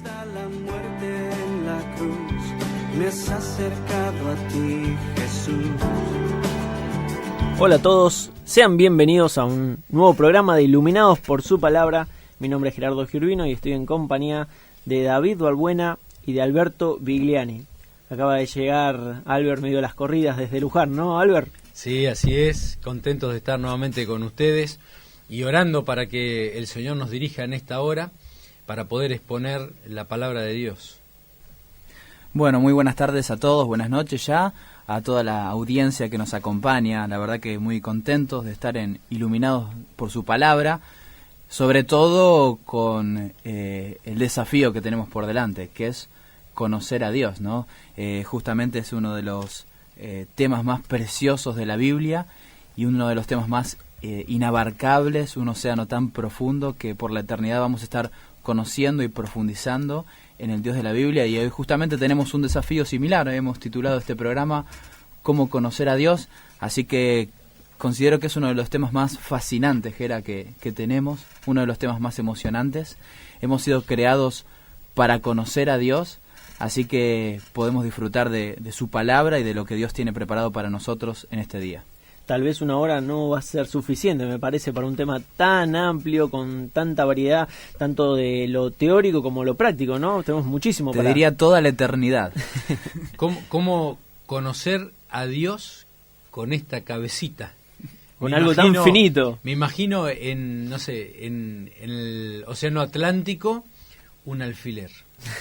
Hasta la muerte en la cruz me has acercado a ti, Jesús. Hola a todos, sean bienvenidos a un nuevo programa de Iluminados por su Palabra. Mi nombre es Gerardo Giurbino y estoy en compañía de David Balbuena y de Alberto Vigliani. Acaba de llegar Albert medio de las corridas desde Luján, ¿no, Albert? Sí, así es, contentos de estar nuevamente con ustedes y orando para que el Señor nos dirija en esta hora para poder exponer la palabra de Dios. Bueno, muy buenas tardes a todos, buenas noches ya, a toda la audiencia que nos acompaña. La verdad que muy contentos de estar Iluminados por su Palabra, sobre todo con el desafío que tenemos por delante, que es conocer a Dios, ¿no? Justamente es uno de los temas más preciosos de la Biblia y uno de los temas más inabarcables, un océano tan profundo que por la eternidad vamos a estar conociendo y profundizando en el Dios de la Biblia. Y hoy justamente tenemos un desafío similar. Hemos titulado este programa ¿Cómo conocer a Dios? Así que considero que es uno de los temas más fascinantes, Gera, que tenemos, uno de los temas más emocionantes. Hemos sido creados para conocer a Dios, así que podemos disfrutar de su palabra y de lo que Dios tiene preparado para nosotros en este día. Tal vez una hora no va a ser suficiente, me parece, para un tema tan amplio, con tanta variedad, tanto de lo teórico como lo práctico, ¿no? Tenemos muchísimo Te diría toda la eternidad. ¿Cómo conocer a Dios con esta cabecita? Con algo tan finito. Me imagino en el Océano Atlántico, un alfiler.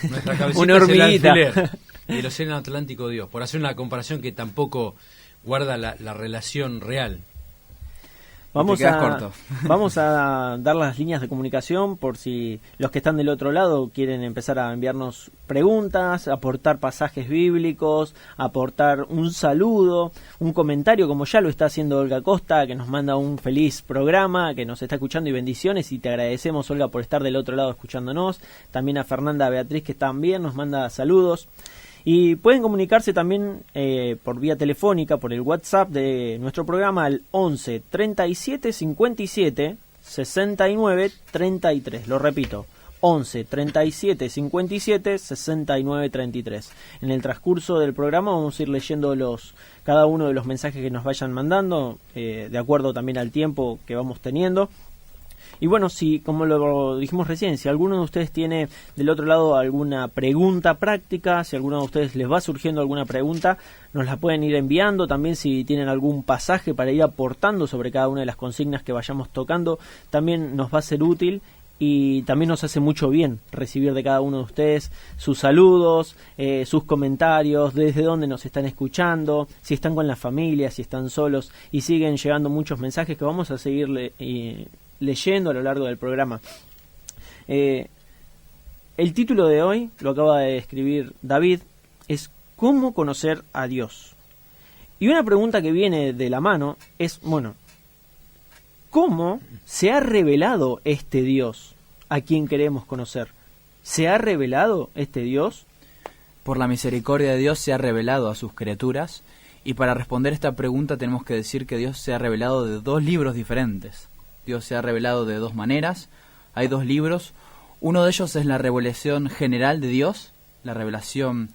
Nuestra cabecita una hormiguita. Es el alfiler. El Océano Atlántico, Dios. Por hacer una comparación que tampoco guarda la relación real. Vamos a dar las líneas de comunicación por si los que están del otro lado quieren empezar a enviarnos preguntas, aportar pasajes bíblicos, aportar un saludo, un comentario, como ya lo está haciendo Olga Costa, que nos manda un feliz programa, que nos está escuchando, y bendiciones, y te agradecemos, Olga, por estar del otro lado escuchándonos. También a Fernanda Beatriz, que también nos manda saludos. Y pueden comunicarse también por vía telefónica, por el WhatsApp de nuestro programa al 11 37 57 69 33. Lo repito, 11 37 57 69 33. En el transcurso del programa vamos a ir leyendo cada uno de los mensajes que nos vayan mandando, de acuerdo también al tiempo que vamos teniendo. Y bueno, si, como lo dijimos recién, si alguno de ustedes tiene del otro lado alguna pregunta práctica, si alguno de ustedes les va surgiendo alguna pregunta, nos la pueden ir enviando. También si tienen algún pasaje para ir aportando sobre cada una de las consignas que vayamos tocando, también nos va a ser útil. Y también nos hace mucho bien recibir de cada uno de ustedes sus saludos, sus comentarios, desde dónde nos están escuchando, si están con la familia, si están solos, y siguen llegando muchos mensajes que vamos a seguir leyendo a lo largo del programa. El título de hoy, lo acaba de escribir David, es ¿Cómo conocer a Dios? Y una pregunta que viene de la mano es, bueno, ¿cómo se ha revelado este Dios a quien queremos conocer? ¿Se ha revelado este Dios? Por la misericordia de Dios se ha revelado a sus criaturas, y para responder esta pregunta tenemos que decir que Dios se ha revelado de dos libros diferentes. Dios se ha revelado de dos maneras. Hay dos libros. Uno de ellos es la revelación general de Dios, la revelación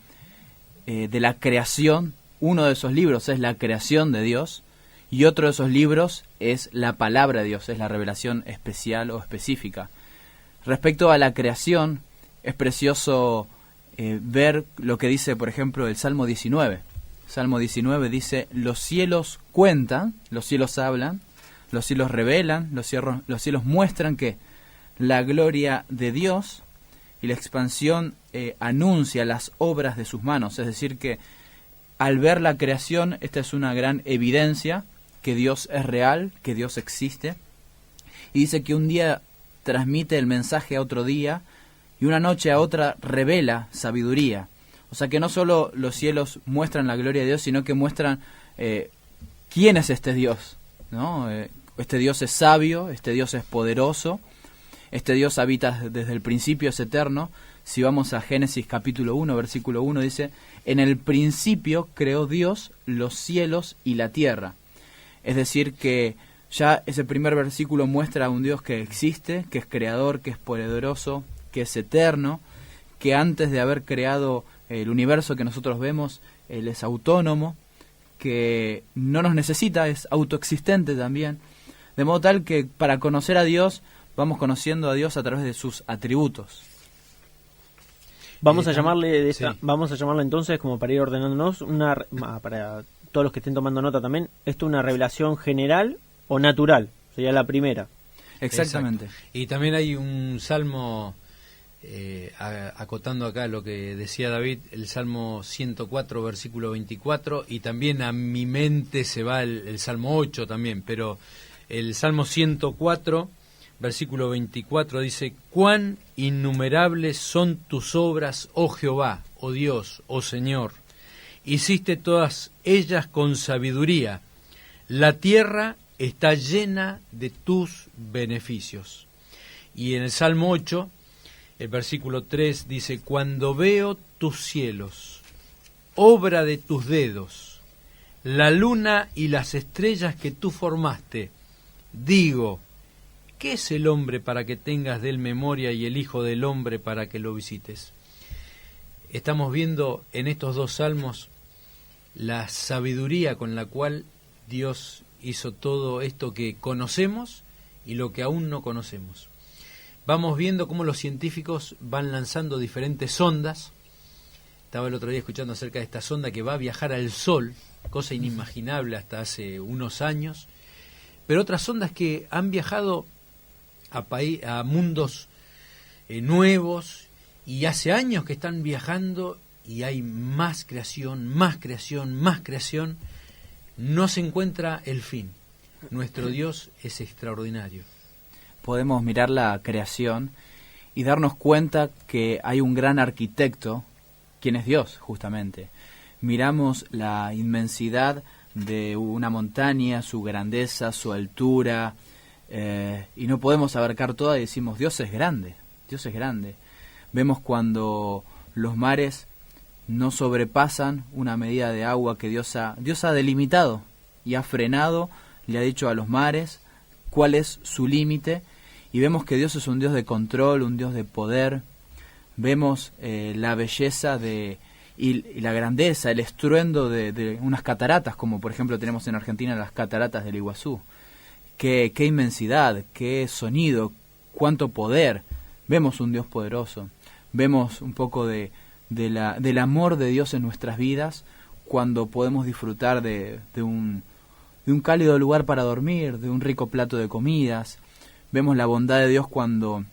de la creación. Uno de esos libros es la creación de Dios, y otro de esos libros es la palabra de Dios, es la revelación especial o específica. Respecto a la creación, es precioso ver lo que dice, por ejemplo, el Salmo 19. Salmo 19 dice: los cielos cuentan, los cielos hablan, los cielos revelan, los cielos muestran que la gloria de Dios, y la expansión anuncia las obras de sus manos. Es decir, que al ver la creación, esta es una gran evidencia que Dios es real, que Dios existe. Y dice que un día transmite el mensaje a otro día, y una noche a otra revela sabiduría. O sea que no solo los cielos muestran la gloria de Dios, sino que muestran quién es este Dios, ¿no? Este Dios es sabio, este Dios es poderoso, este Dios habita desde el principio, es eterno. Si vamos a Génesis capítulo 1, versículo 1, dice: en el principio creó Dios los cielos y la tierra. Es decir, que ya ese primer versículo muestra a un Dios que existe, que es creador, que es poderoso, que es eterno, que antes de haber creado el universo que nosotros vemos, Él es autónomo, que no nos necesita, es autoexistente también, de modo tal que para conocer a Dios vamos conociendo a Dios a través de sus atributos. Vamos a llamarle vamos a llamarle entonces, como para ir ordenándonos, para todos los que estén tomando nota también, esto una revelación general o natural, sería la primera. Exactamente. Exacto. Y también hay un salmo, acotando acá lo que decía David, el Salmo 104, versículo 24, y también a mi mente se va el Salmo 8 también, pero el Salmo 104, versículo 24 dice: cuán innumerables son tus obras, oh Jehová, oh Dios, oh Señor. Hiciste todas ellas con sabiduría. La tierra está llena de tus beneficios. Y en el Salmo 8, el versículo 3 dice: cuando veo tus cielos, obra de tus dedos, la luna y las estrellas que tú formaste, digo, ¿qué es el hombre para que tengas de él memoria y el hijo del hombre para que lo visites? Estamos viendo en estos dos salmos la sabiduría con la cual Dios hizo todo esto que conocemos y lo que aún no conocemos. Vamos viendo cómo los científicos van lanzando diferentes sondas. Estaba el otro día escuchando acerca de esta sonda que va a viajar al Sol, cosa inimaginable hasta hace unos años, pero otras sondas que han viajado a mundos nuevos, y hace años que están viajando y hay más creación, más creación, más creación. No se encuentra el fin. Nuestro Dios es extraordinario. Podemos mirar la creación y darnos cuenta que hay un gran arquitecto, quien es Dios, justamente. Miramos la inmensidad de una montaña, su grandeza, su altura, y no podemos abarcar toda y decimos, Dios es grande, Dios es grande. Vemos cuando los mares no sobrepasan una medida de agua que Dios ha delimitado y ha frenado, le ha dicho a los mares cuál es su límite, y vemos que Dios es un Dios de control, un Dios de poder. Vemos la belleza y la grandeza, el estruendo de unas cataratas, como por ejemplo tenemos en Argentina las cataratas del Iguazú. Qué inmensidad, qué sonido, cuánto poder. Vemos un Dios poderoso. Vemos un poco del amor de Dios en nuestras vidas cuando podemos disfrutar de un cálido lugar para dormir, de un rico plato de comidas. Vemos la bondad de Dios cuando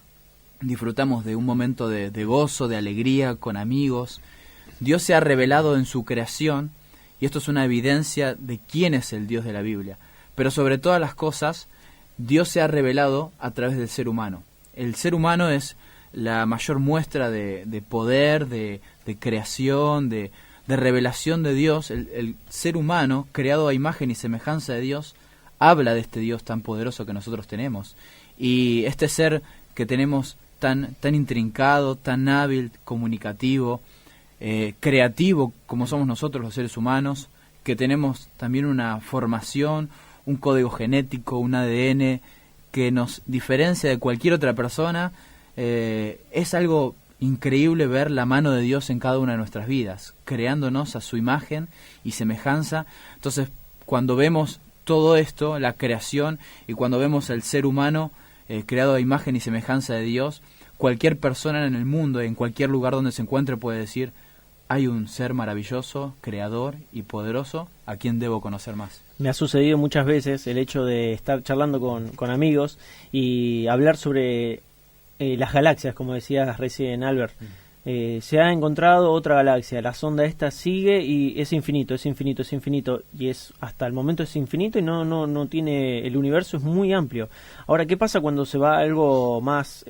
disfrutamos de un momento de gozo, de alegría con amigos. Dios se ha revelado en su creación, y esto es una evidencia de quién es el Dios de la Biblia. Pero sobre todas las cosas, Dios se ha revelado a través del ser humano. El ser humano es la mayor muestra de poder, de creación, de revelación de Dios. El ser humano, creado a imagen y semejanza de Dios, habla de este Dios tan poderoso que nosotros tenemos. Y este ser que tenemos tan intrincado, tan hábil, comunicativo, creativo como somos nosotros los seres humanos, que tenemos también una formación, un código genético, un ADN que nos diferencia de cualquier otra persona. Es algo increíble ver la mano de Dios en cada una de nuestras vidas, creándonos a su imagen y semejanza. Entonces, cuando vemos todo esto, la creación, y cuando vemos el ser humano creado a imagen y semejanza de Dios, cualquier persona en el mundo, en cualquier lugar donde se encuentre, puede decir: hay un ser maravilloso, creador y poderoso, a quien debo conocer más. Me ha sucedido muchas veces el hecho de estar charlando con amigos y hablar sobre las galaxias, como decías recién, Albert. Se ha encontrado otra galaxia, la sonda esta sigue y es infinito, y es hasta el momento es infinito, y no tiene, el universo es muy amplio. Ahora, ¿qué pasa cuando se va a algo más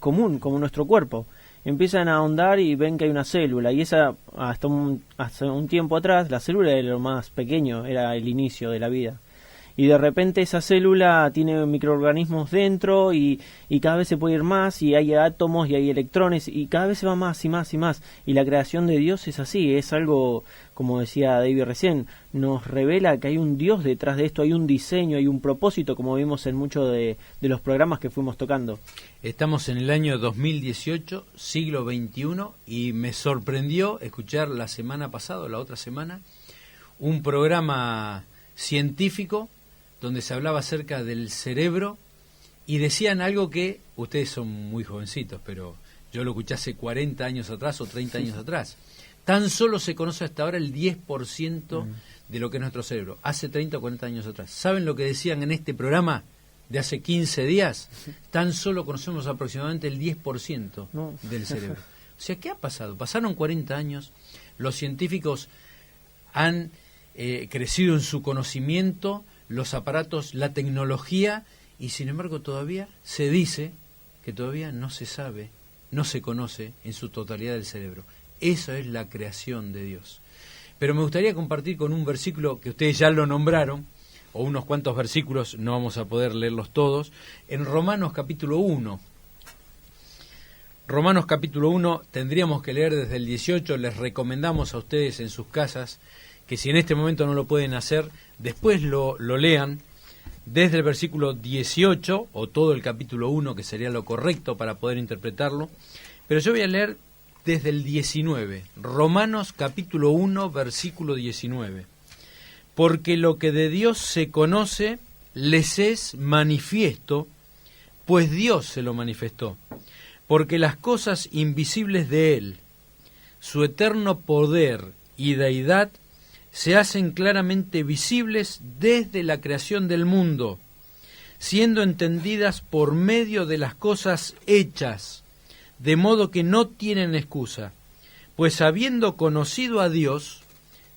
común, como nuestro cuerpo? Empiezan a ahondar y ven que hay una célula, y esa hasta un tiempo atrás la célula era lo más pequeño, era el inicio de la vida. y de repente esa célula tiene microorganismos dentro y cada vez se puede ir más, y hay átomos y hay electrones, y cada vez se va más y más y más, y la creación de Dios es así, es algo, como decía David recién, nos revela que hay un Dios detrás de esto, hay un diseño, hay un propósito, como vimos en muchos de los programas que fuimos tocando. Estamos en el año 2018, siglo XXI, y me sorprendió escuchar la semana pasada, la otra semana, un programa científico donde se hablaba acerca del cerebro y decían algo que, ustedes son muy jovencitos, pero yo lo escuché hace 40 años atrás o 30 años atrás. Tan solo se conoce hasta ahora el 10% de lo que es nuestro cerebro, hace 30 o 40 años atrás. ¿Saben lo que decían en este programa de hace 15 días? Tan solo conocemos aproximadamente el 10% del cerebro. O sea, ¿qué ha pasado? Pasaron 40 años, los científicos han crecido en su conocimiento, los aparatos, la tecnología, y sin embargo todavía se dice que todavía no se sabe, no se conoce en su totalidad del cerebro. Esa es la creación de Dios. Pero me gustaría compartir con un versículo que ustedes ya lo nombraron, o unos cuantos versículos, no vamos a poder leerlos todos, en Romanos capítulo 1. Romanos capítulo 1 tendríamos que leer desde el 18, les recomendamos a ustedes en sus casas que si en este momento no lo pueden hacer, después lo lean desde el versículo 18, o todo el capítulo 1, que sería lo correcto para poder interpretarlo, pero yo voy a leer desde el 19, Romanos capítulo 1, versículo 19. Porque lo que de Dios se conoce les es manifiesto, pues Dios se lo manifestó. Porque las cosas invisibles de Él, su eterno poder y deidad, se hacen claramente visibles desde la creación del mundo, siendo entendidas por medio de las cosas hechas, de modo que no tienen excusa, pues habiendo conocido a Dios,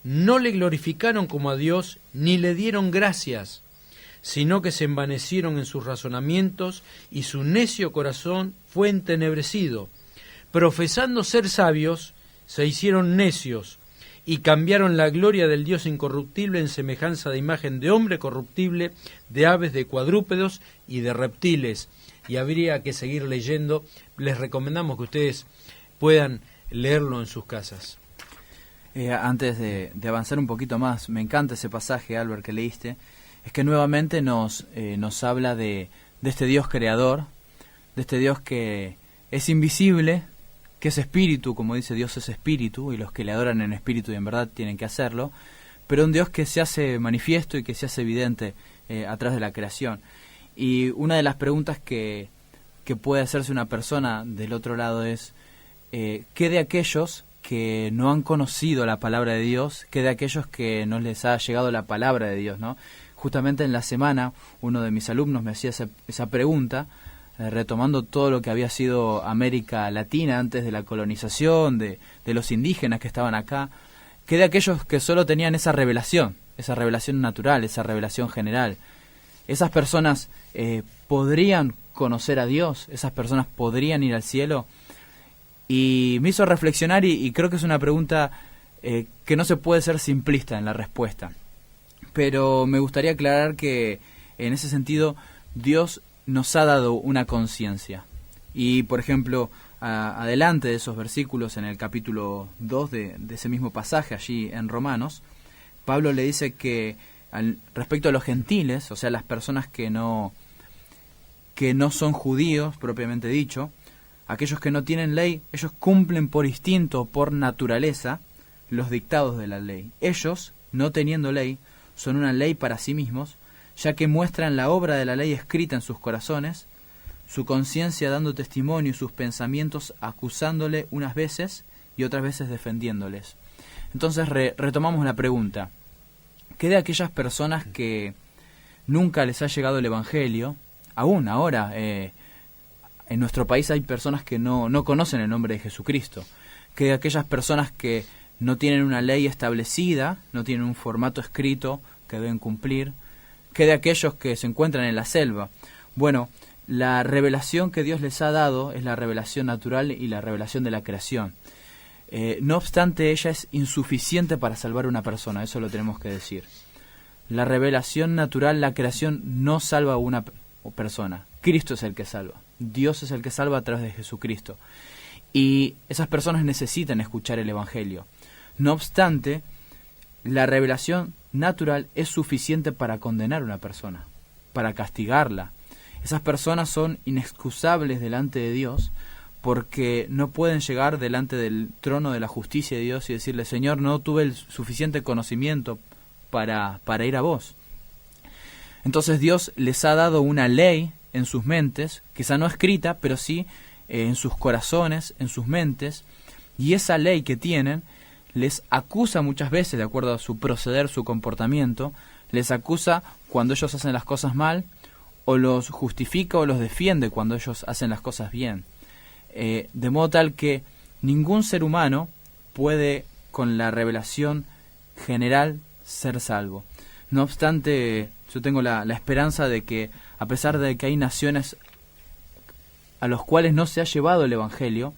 no le glorificaron como a Dios, ni le dieron gracias, sino que se envanecieron en sus razonamientos, y su necio corazón fue entenebrecido. Profesando ser sabios, se hicieron necios, y cambiaron la gloria del Dios incorruptible en semejanza de imagen de hombre corruptible, de aves, de cuadrúpedos y de reptiles. Y habría que seguir leyendo. Les recomendamos que ustedes puedan leerlo en sus casas. Antes de avanzar un poquito más, me encanta ese pasaje, Albert, que leíste. Es que nuevamente nos habla de este Dios creador, de este Dios que es invisible, que es espíritu, como dice Dios es espíritu, y los que le adoran en espíritu y en verdad tienen que hacerlo, pero un Dios que se hace manifiesto y que se hace evidente a través de la creación. Y una de las preguntas que puede hacerse una persona del otro lado es, ¿qué de aquellos que no han conocido la palabra de Dios, qué de aquellos que no les ha llegado la palabra de Dios, ¿no? Justamente en la semana uno de mis alumnos me hacía esa pregunta, retomando todo lo que había sido América Latina antes de la colonización, de los indígenas que estaban acá, ¿qué de aquellos que solo tenían esa revelación natural, esa revelación general? ¿Esas personas podrían conocer a Dios? ¿Esas personas podrían ir al cielo? Y me hizo reflexionar y creo que es una pregunta que no se puede ser simplista en la respuesta. Pero me gustaría aclarar que en ese sentido Dios nos ha dado una conciencia. Y por ejemplo, adelante de esos versículos en el capítulo 2 de ese mismo pasaje allí en Romanos, Pablo le dice que respecto a los gentiles, o sea, las personas que no son judíos propiamente dicho, aquellos que no tienen ley, ellos cumplen por instinto, por naturaleza, los dictados de la ley. Ellos, no teniendo ley, son una ley para sí mismos, ya que muestran la obra de la ley escrita en sus corazones, su conciencia dando testimonio y sus pensamientos acusándole unas veces y otras veces defendiéndoles. Entonces retomamos la pregunta. ¿Qué de aquellas personas que nunca les ha llegado el Evangelio? Aún ahora, en nuestro país hay personas que no conocen el nombre de Jesucristo. ¿Qué de aquellas personas que no tienen una ley establecida, no tienen un formato escrito que deben cumplir? ¿Qué de aquellos que se encuentran en la selva? Bueno, la revelación que Dios les ha dado es la revelación natural y la revelación de la creación. No obstante, ella es insuficiente para salvar a una persona, eso lo tenemos que decir. la revelación natural, la creación, no salva a una persona. Cristo es el que salva. Dios es el que salva a través de Jesucristo. Y esas personas necesitan escuchar el Evangelio. No obstante, la revelación natural es suficiente para condenar a una persona, para castigarla. Esas personas son inexcusables delante de Dios porque no pueden llegar delante del trono de la justicia de Dios y decirle: Señor, no tuve el suficiente conocimiento para ir a vos. Entonces Dios les ha dado una ley en sus mentes, quizá no escrita, pero sí en sus corazones, en sus mentes, y esa ley que tienen les acusa muchas veces, de acuerdo a su proceder, su comportamiento, les acusa cuando ellos hacen las cosas mal, o los justifica o los defiende cuando ellos hacen las cosas bien. De modo tal que ningún ser humano puede, con la revelación general, ser salvo. No obstante, yo tengo la esperanza de que, a pesar de que hay naciones a los cuales no se ha llevado el Evangelio,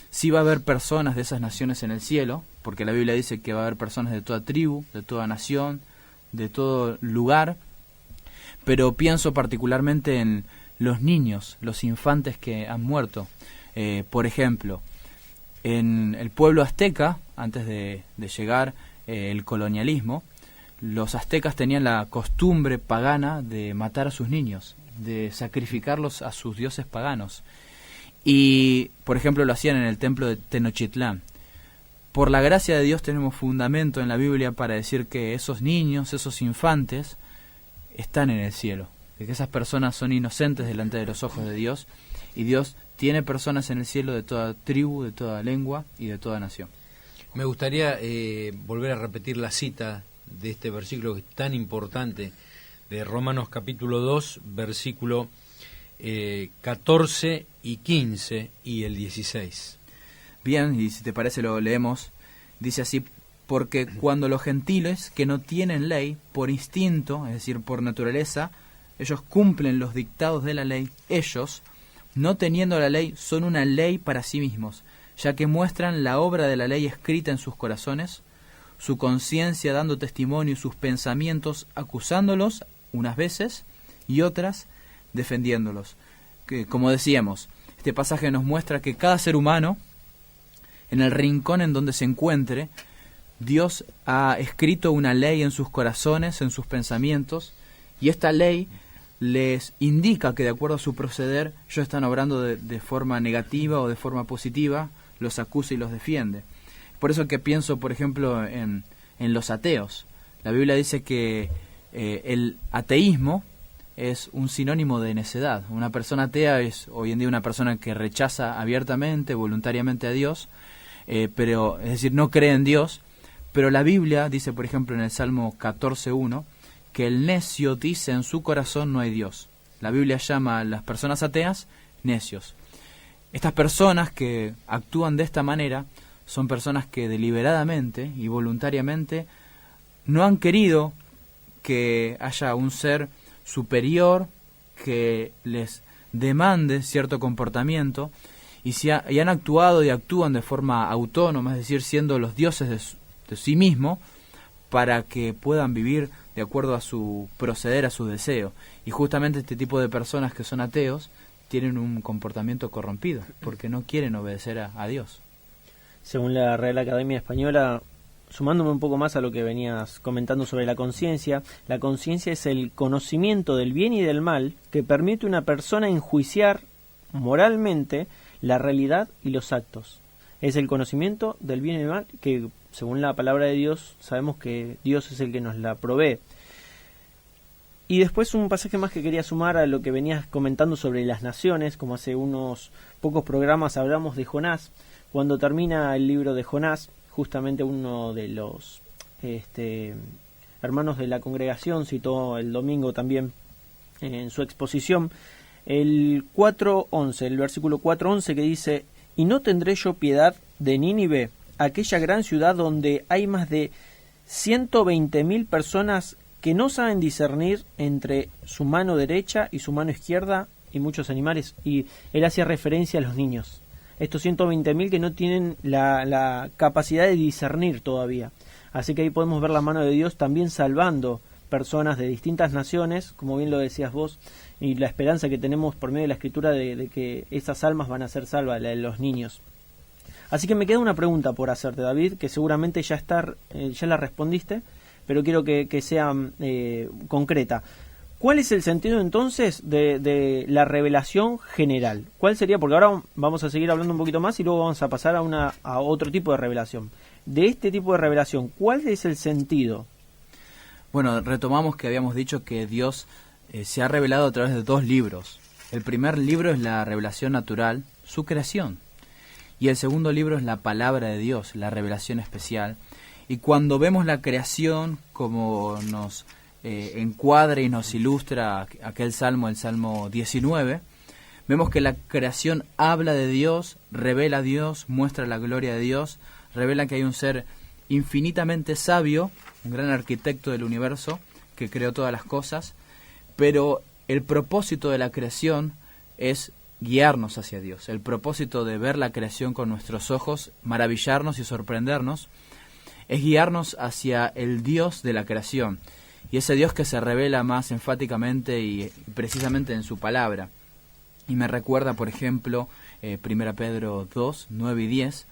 sí va a haber personas de esas naciones en el cielo, porque la Biblia dice que va a haber personas de toda tribu, de toda nación, de todo lugar, pero pienso particularmente en los niños, los infantes que han muerto. Por ejemplo, en el pueblo azteca, antes de llegar el colonialismo, los aztecas tenían la costumbre pagana de matar a sus niños, de sacrificarlos a sus dioses paganos. Y, por ejemplo, lo hacían en el templo de Tenochtitlán. Por la gracia de Dios tenemos fundamento en la Biblia para decir que esos niños, esos infantes, están en el cielo, de que esas personas son inocentes delante de los ojos de Dios, y Dios tiene personas en el cielo de toda tribu, de toda lengua y de toda nación. Me gustaría volver a repetir la cita de este versículo que es tan importante, de Romanos capítulo 2, versículo 14 y 15 y el 16. Bien, y si te parece lo leemos. Dice así: porque cuando los gentiles que no tienen ley, por instinto, es decir, por naturaleza, ellos cumplen los dictados de la ley, ellos, no teniendo la ley, son una ley para sí mismos, ya que muestran la obra de la ley escrita en sus corazones, su conciencia dando testimonio y sus pensamientos acusándolos unas veces y otras defendiéndolos. Que, como decíamos, este pasaje nos muestra que cada ser humano, en el rincón en donde se encuentre, Dios ha escrito una ley en sus corazones, en sus pensamientos, y esta ley les indica que de acuerdo a su proceder ellos están obrando de forma negativa o de forma positiva, los acusa y los defiende. Por eso que pienso, por ejemplo, en los ateos. La Biblia dice que el ateísmo es un sinónimo de necedad. Una persona atea es hoy en día una persona que rechaza abiertamente, voluntariamente a Dios, pero es decir, no cree en Dios. Pero la Biblia dice, por ejemplo, en el Salmo 14:1, que el necio dice en su corazón no hay Dios. La Biblia llama a las personas ateas necios. Estas personas que actúan de esta manera son personas que deliberadamente y voluntariamente no han querido que haya un ser superior que les demande cierto comportamiento y han actuado y actúan de forma autónoma, es decir, siendo los dioses de sí mismo, para que puedan vivir de acuerdo a su proceder, a su deseo. Y justamente este tipo de personas que son ateos tienen un comportamiento corrompido, porque no quieren obedecer a Dios. Según la Real Academia Española, sumándome un poco más a lo que venías comentando sobre la conciencia es el conocimiento del bien y del mal que permite a una persona enjuiciar moralmente la realidad y los actos. Es el conocimiento del bien y del mal que, según la palabra de Dios, sabemos que Dios es el que nos la provee. Y después un pasaje más que quería sumar a lo que venías comentando sobre las naciones, como hace unos pocos programas hablamos de Jonás. Cuando termina el libro de Jonás, justamente uno de los hermanos de la congregación citó el domingo también en su exposición el 4:11, el versículo 4:11 que dice: y no tendré yo piedad de Nínive, aquella gran ciudad donde hay más de 120.000 personas que no saben discernir entre su mano derecha y su mano izquierda, y muchos animales. Y él hacía referencia a los niños, estos 120.000 que no tienen la capacidad de discernir todavía. Así que ahí podemos ver la mano de Dios también salvando personas de distintas naciones, como bien lo decías vos, y la esperanza que tenemos por medio de la Escritura de que esas almas van a ser salvas, la de los niños. Así que me queda una pregunta por hacerte, David, que seguramente ya la respondiste, pero quiero que sea concreta. ¿Cuál es el sentido entonces de la revelación general? ¿Cuál sería? Porque ahora vamos a seguir hablando un poquito más y luego vamos a pasar a otro tipo de revelación. De este tipo de revelación, ¿cuál es el sentido? Bueno, retomamos que habíamos dicho que Dios se ha revelado a través de 2 libros. El primer libro es la revelación natural, su creación. Y el segundo libro es la palabra de Dios, la revelación especial. Y cuando vemos la creación como nos encuadra y nos ilustra aquel salmo, el Salmo 19, vemos que la creación habla de Dios, revela a Dios, muestra la gloria de Dios, revela que hay un ser infinitamente sabio, un gran arquitecto del universo que creó todas las cosas, pero el propósito de la creación es guiarnos hacia Dios. El propósito de ver la creación con nuestros ojos, maravillarnos y sorprendernos, es guiarnos hacia el Dios de la creación. Y ese Dios que se revela más enfáticamente y precisamente en su palabra. Y me recuerda, por ejemplo, 1 Pedro 2, 9 y 10,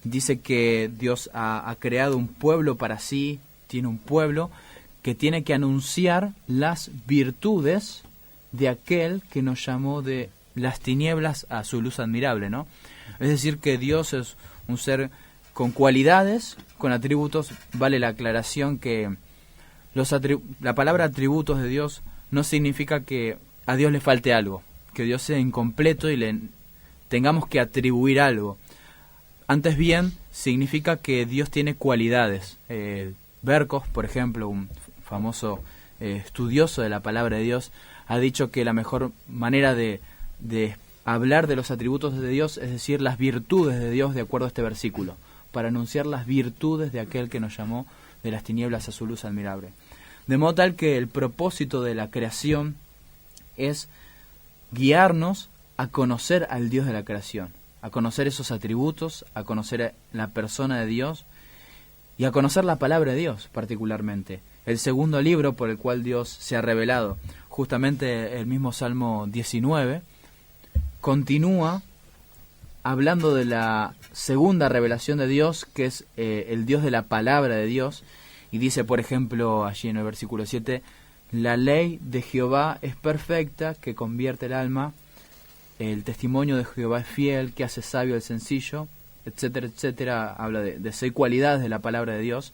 dice que Dios ha creado un pueblo para sí, tiene un pueblo que tiene que anunciar las virtudes de aquel que nos llamó de las tinieblas a su luz admirable, ¿no? Es decir, que Dios es un ser con cualidades, con atributos. Vale la aclaración que la palabra atributos de Dios no significa que a Dios le falte algo, que Dios sea incompleto y le tengamos que atribuir algo. Antes bien, significa que Dios tiene cualidades. Berkos, por ejemplo, un famoso estudioso de la palabra de Dios, ha dicho que la mejor manera de hablar de los atributos de Dios es decir las virtudes de Dios de acuerdo a este versículo, para anunciar las virtudes de aquel que nos llamó de las tinieblas a su luz admirable. De modo tal que el propósito de la creación es guiarnos a conocer al Dios de la creación, a conocer esos atributos, a conocer la persona de Dios y a conocer la palabra de Dios particularmente. El segundo libro por el cual Dios se ha revelado, justamente el mismo Salmo 19, continúa hablando de la segunda revelación de Dios, que es el Dios de la palabra de Dios, y dice, por ejemplo, allí en el versículo 7, la ley de Jehová es perfecta, que convierte el alma, el testimonio de Jehová es fiel, que hace sabio al sencillo, etcétera, etcétera. Habla de 6 cualidades de la palabra de Dios,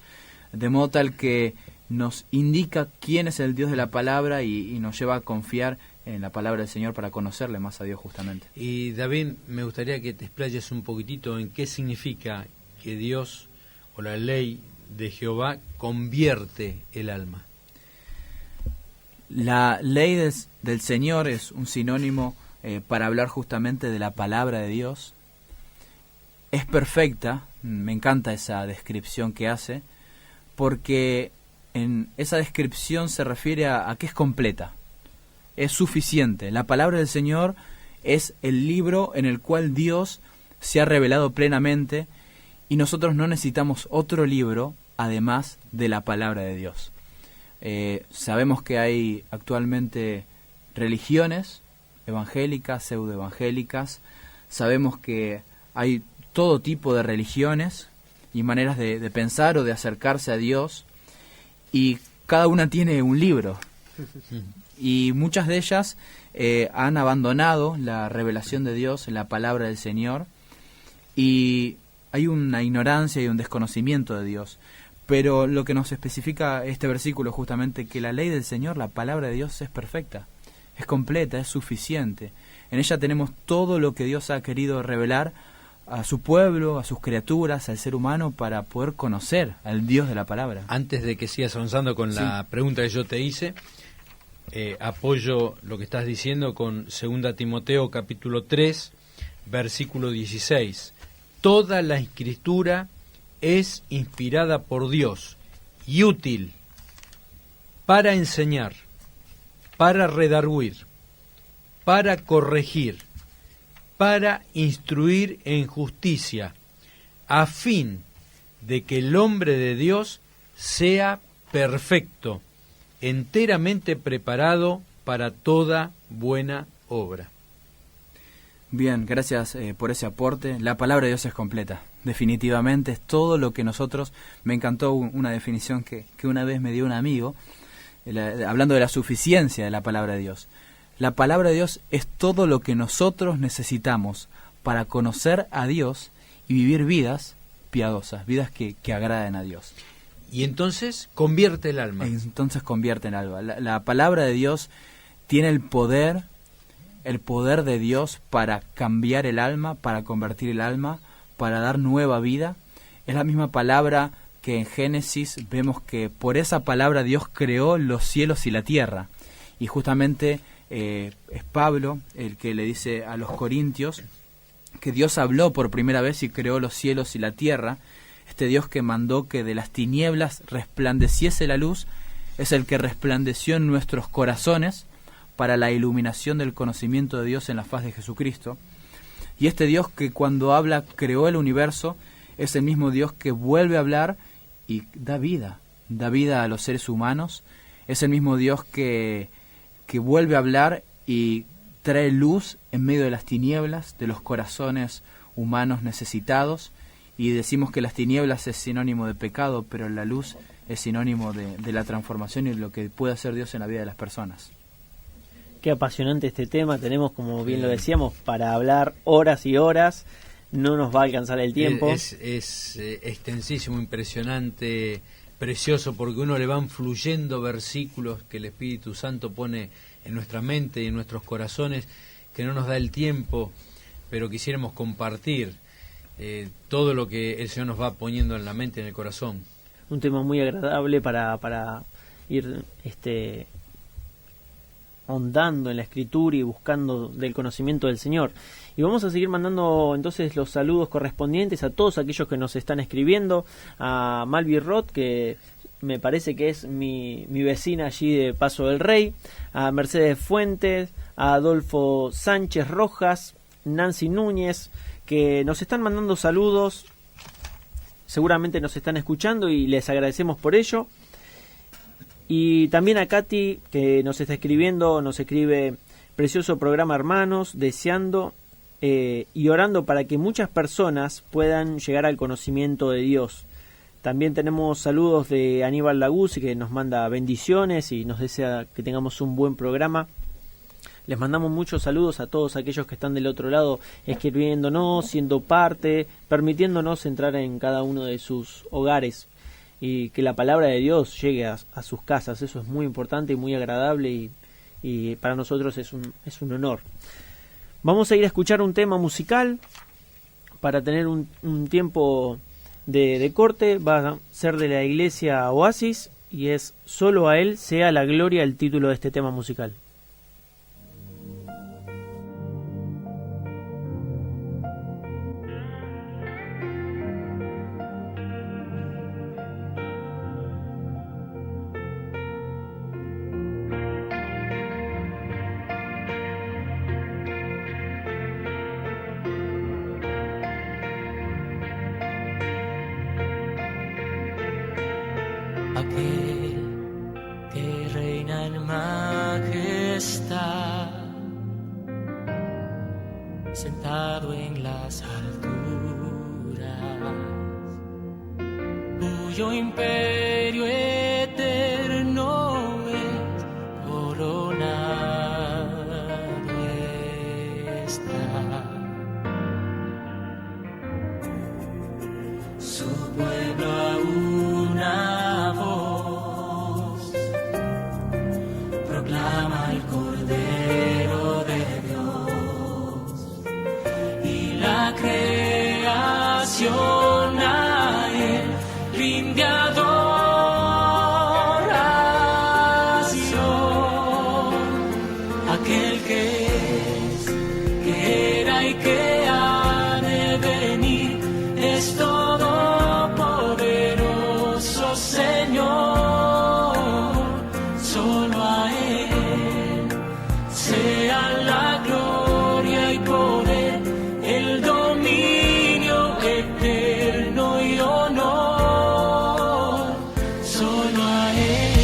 de modo tal que nos indica quién es el Dios de la palabra y nos lleva a confiar en la palabra del Señor para conocerle más a Dios justamente. Y David, me gustaría que te explayes un poquitito en qué significa que Dios o la ley de Jehová convierte el alma. La ley del Señor es un sinónimo para hablar justamente de la palabra de Dios. Es perfecta, me encanta esa descripción que hace, porque en esa descripción se refiere a que es completa, es suficiente. La palabra del Señor es el libro en el cual Dios se ha revelado plenamente y nosotros no necesitamos otro libro además de la palabra de Dios. Sabemos que hay actualmente religiones evangélicas, pseudoevangélicas, sabemos que hay todo tipo de religiones y maneras de pensar o de acercarse a Dios, y cada una tiene un libro, y muchas de ellas han abandonado la revelación de Dios, la palabra del Señor, y hay una ignorancia y un desconocimiento de Dios. Pero lo que nos especifica este versículo justamente, que la ley del Señor, la palabra de Dios, es perfecta, es completa, es suficiente. En ella tenemos todo lo que Dios ha querido revelar a su pueblo, a sus criaturas, al ser humano, para poder conocer al Dios de la palabra. Antes de que sigas avanzando con la pregunta que yo te hice, apoyo lo que estás diciendo con 2 Timoteo capítulo 3, versículo 16. Toda la escritura es inspirada por Dios y útil para enseñar, para redarguir, para corregir, para instruir en justicia, a fin de que el hombre de Dios sea perfecto, enteramente preparado para toda buena obra. Bien, gracias por ese aporte. La palabra de Dios es completa, definitivamente es todo lo que nosotros... Me encantó una definición que una vez me dio un amigo, hablando de la suficiencia de la palabra de Dios. La palabra de Dios es todo lo que nosotros necesitamos para conocer a Dios y vivir vidas piadosas, vidas que agraden a Dios. Y entonces convierte el alma. Entonces convierte en alma. La palabra de Dios tiene el poder de Dios para cambiar el alma, para convertir el alma, para dar nueva vida. Es la misma palabra que en Génesis vemos que por esa palabra Dios creó los cielos y la tierra. Y justamente es Pablo el que le dice a los corintios que Dios habló por primera vez y creó los cielos y la tierra. Este Dios que mandó que de las tinieblas resplandeciese la luz es el que resplandeció en nuestros corazones para la iluminación del conocimiento de Dios en la faz de Jesucristo. Y este Dios que cuando habla creó el universo es el mismo Dios que vuelve a hablar y da vida a los seres humanos. Es el mismo Dios que vuelve a hablar y trae luz en medio de las tinieblas, de los corazones humanos necesitados. Y decimos que las tinieblas es sinónimo de pecado, pero la luz es sinónimo de la transformación y de lo que puede hacer Dios en la vida de las personas. Qué apasionante este tema. Tenemos, como bien lo decíamos, para hablar horas y horas. No nos va a alcanzar el tiempo. Es extensísimo, impresionante, precioso, porque uno le van fluyendo versículos que el Espíritu Santo pone en nuestra mente y en nuestros corazones, que no nos da el tiempo, pero quisiéramos compartir todo lo que el Señor nos va poniendo en la mente y en el corazón. Un tema muy agradable para ir ahondando en la Escritura y buscando del conocimiento del Señor. Y vamos a seguir mandando entonces los saludos correspondientes a todos aquellos que nos están escribiendo. A Malvi Roth, que me parece que es mi vecina allí de Paso del Rey. A Mercedes Fuentes, a Adolfo Sánchez Rojas, Nancy Núñez, que nos están mandando saludos. Seguramente nos están escuchando y les agradecemos por ello. Y también a Katy, que nos está escribiendo, nos escribe: precioso programa, hermanos, deseando y orando para que muchas personas puedan llegar al conocimiento de Dios. También tenemos saludos de Aníbal Laguz, que nos manda bendiciones y nos desea que tengamos un buen programa. Les mandamos muchos saludos a todos aquellos que están del otro lado, escribiéndonos, siendo parte, permitiéndonos entrar en cada uno de sus hogares. Y que la palabra de Dios llegue a sus casas. Eso es muy importante y muy agradable y para nosotros es un honor. Vamos a ir a escuchar un tema musical para tener un tiempo de corte. Va a ser de la iglesia Oasis y es Solo a Él sea la gloria, el título de este tema musical. Aquel que reina en majestad, sentado en las alturas, cuyo imperio eterno es coronado está. Su pueblo a una voz proclama el Cordero de Dios, y la creación a Él rinde adoración. Aquel que es, que era y que ha de venir es todopoderoso Señor. Solo a Él sea la gloria y poder, el dominio eterno y honor. Solo a Él.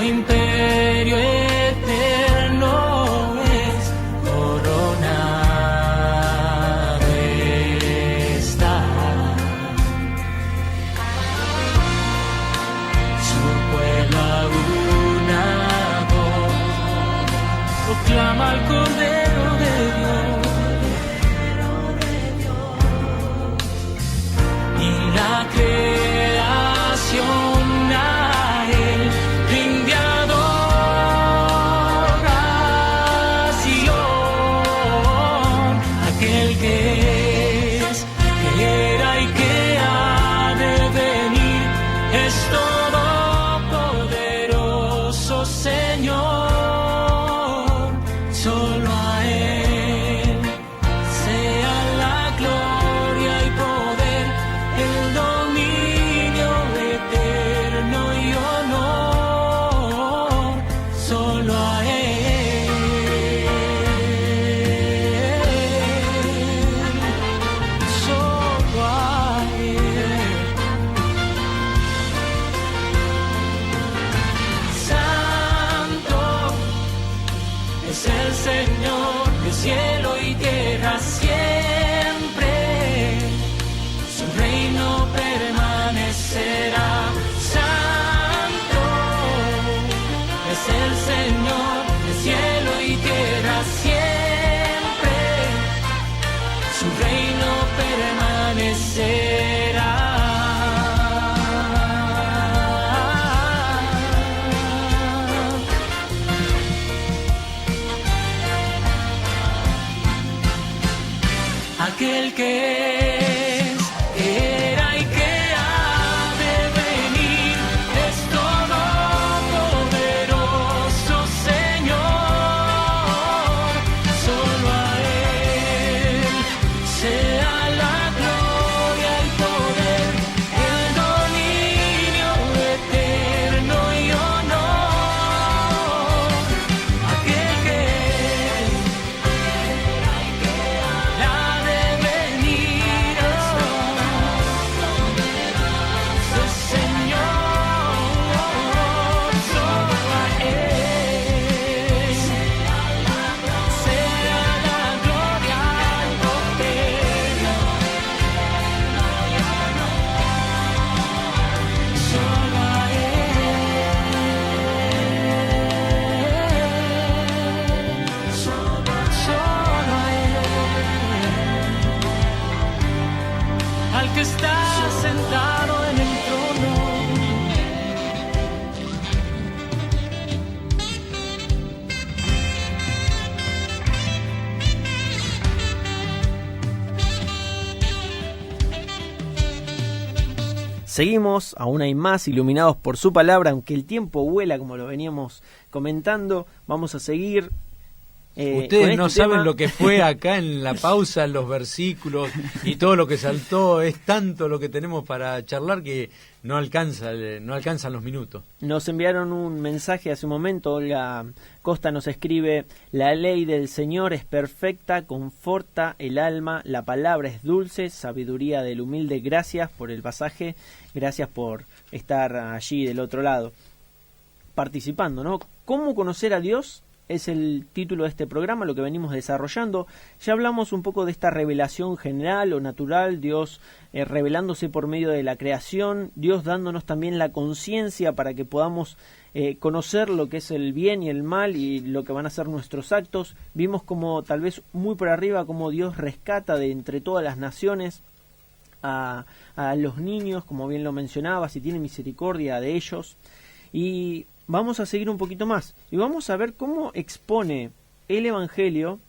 imperio eterno es coronado está. Su pueblo a una voz proclama al Cordero de Dios y la creación aquel que es, que era y que ha de venir, es todopoderoso Señor. Solo a Él sea la gloria, el poder, el dominio eterno y honor. Aquel que es, que está sentado en el trono. Seguimos, aún hay más, iluminados por su palabra, aunque el tiempo vuela, como lo veníamos comentando. Vamos a seguir. Ustedes no saben lo que fue acá en la pausa, los versículos y todo lo que saltó. Es tanto lo que tenemos para charlar que no alcanzan los minutos. Nos enviaron un mensaje hace un momento. Olga Costa nos escribe: la ley del Señor es perfecta, conforta el alma, la palabra es dulce, sabiduría del humilde. Gracias por el pasaje, gracias por estar allí del otro lado participando, ¿no? ¿Cómo conocer a Dios? Es el título de este programa, lo que venimos desarrollando. Ya hablamos un poco de esta revelación general o natural, Dios revelándose por medio de la creación, Dios dándonos también la conciencia para que podamos conocer lo que es el bien y el mal y lo que van a ser nuestros actos. Vimos como tal vez muy por arriba como Dios rescata de entre todas las naciones a los niños, como bien lo mencionabas, y tiene misericordia de ellos. Y vamos a seguir un poquito más y vamos a ver cómo expone el Evangelio,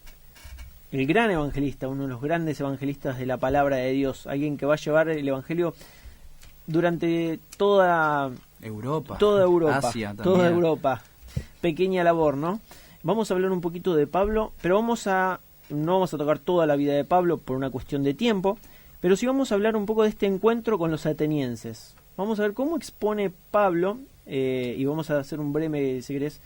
el gran evangelista, uno de los grandes evangelistas de la palabra de Dios, alguien que va a llevar el Evangelio durante toda Europa, Asia, toda Europa. Pequeña labor, ¿no? Vamos a hablar un poquito de Pablo, pero no vamos a tocar toda la vida de Pablo por una cuestión de tiempo, pero sí vamos a hablar un poco de este encuentro con los atenienses. Vamos a ver cómo expone Pablo. Y vamos a hacer un breve, si querés,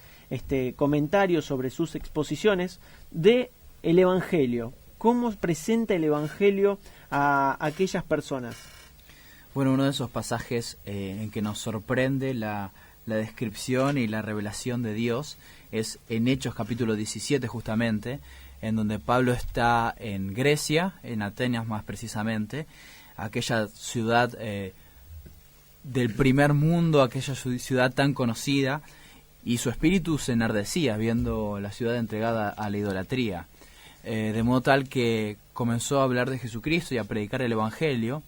comentario sobre sus exposiciones de el Evangelio. ¿Cómo presenta el Evangelio a aquellas personas? Bueno, uno de esos pasajes en que nos sorprende la la descripción y la revelación de Dios es en Hechos capítulo 17 justamente, en donde Pablo está en Grecia, en Atenas más precisamente, aquella ciudad del primer mundo, aquella ciudad tan conocida, y su espíritu se enardecía viendo la ciudad entregada a la idolatría, de modo tal que comenzó a hablar de Jesucristo y a predicar el Evangelio,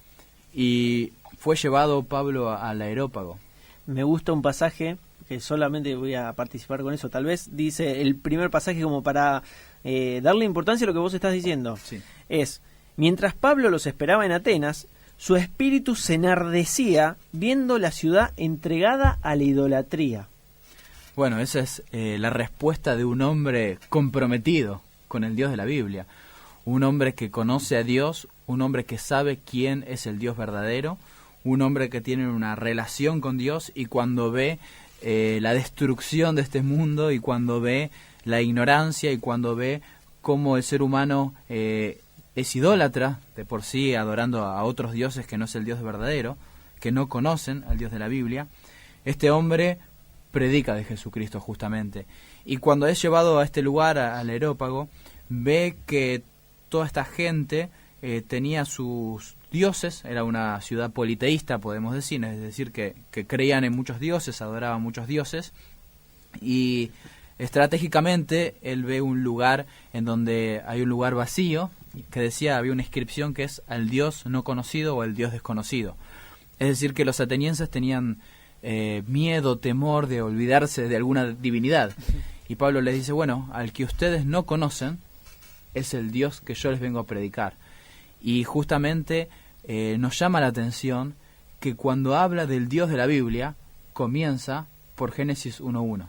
y fue llevado Pablo al Areópago. Me gusta un pasaje, que solamente voy a participar con eso, tal vez, dice el primer pasaje como para darle importancia a lo que vos estás diciendo. Sí. Es, mientras Pablo los esperaba en Atenas, su espíritu se enardecía viendo la ciudad entregada a la idolatría. Bueno, esa es la respuesta de un hombre comprometido con el Dios de la Biblia. Un hombre que conoce a Dios, un hombre que sabe quién es el Dios verdadero, un hombre que tiene una relación con Dios, y cuando ve la destrucción de este mundo, y cuando ve la ignorancia, y cuando ve cómo el ser humano es idólatra de por sí, adorando a otros dioses que no es el Dios verdadero, que no conocen al Dios de la Biblia, este hombre predica de Jesucristo justamente. Y cuando es llevado a este lugar, al Areópago, ve que toda esta gente tenía sus dioses, era una ciudad politeísta, podemos decir, es decir, que creían en muchos dioses, adoraban muchos dioses, y estratégicamente él ve un lugar en donde hay un lugar vacío, que decía, había una inscripción que es al Dios no conocido o el Dios desconocido. Es decir, que los atenienses tenían miedo, temor de olvidarse de alguna divinidad. Y Pablo les dice, bueno, al que ustedes no conocen es el Dios que yo les vengo a predicar. Y justamente nos llama la atención que cuando habla del Dios de la Biblia, comienza por Génesis 1:1.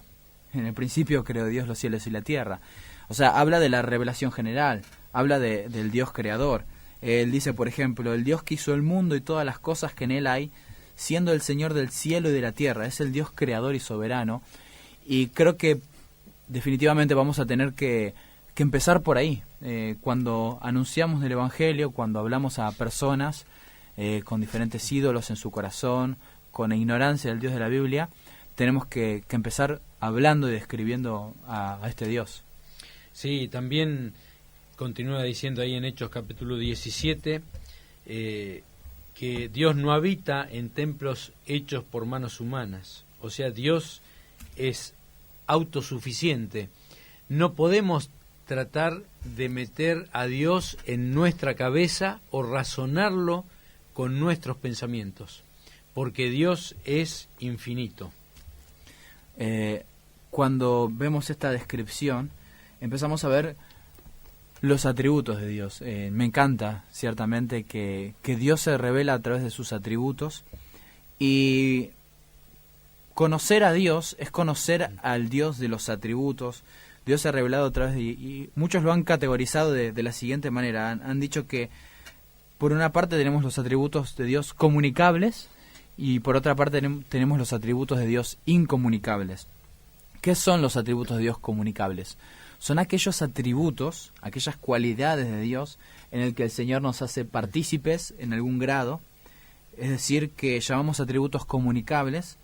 En el principio creó Dios los cielos y la tierra. O sea, habla de la revelación general, habla del Dios creador. Él dice, por ejemplo, el Dios que hizo el mundo y todas las cosas que en él hay, siendo el Señor del cielo y de la tierra. Es el Dios creador y soberano. Y creo que definitivamente vamos a tener que empezar por ahí. Cuando anunciamos el Evangelio, cuando hablamos a personas con diferentes ídolos en su corazón, con ignorancia del Dios de la Biblia, tenemos que empezar hablando y describiendo a este Dios. Sí, también continúa diciendo ahí en Hechos capítulo 17 que Dios no habita en templos hechos por manos humanas. O sea, Dios es autosuficiente. No podemos tratar de meter a Dios en nuestra cabeza o razonarlo con nuestros pensamientos, porque Dios es infinito. Cuando vemos esta descripción, empezamos a ver los atributos de Dios. Me encanta, ciertamente, que Dios se revela a través de sus atributos, y conocer a Dios es conocer al Dios de los atributos. Dios se ha revelado a través de... y muchos lo han categorizado de la siguiente manera. Han dicho que por una parte tenemos los atributos de Dios comunicables, y por otra parte tenemos los atributos de Dios incomunicables. ¿Qué son los atributos de Dios comunicables? Son aquellos atributos, aquellas cualidades de Dios en el que el Señor nos hace partícipes en algún grado. Es decir, que llamamos atributos comunicables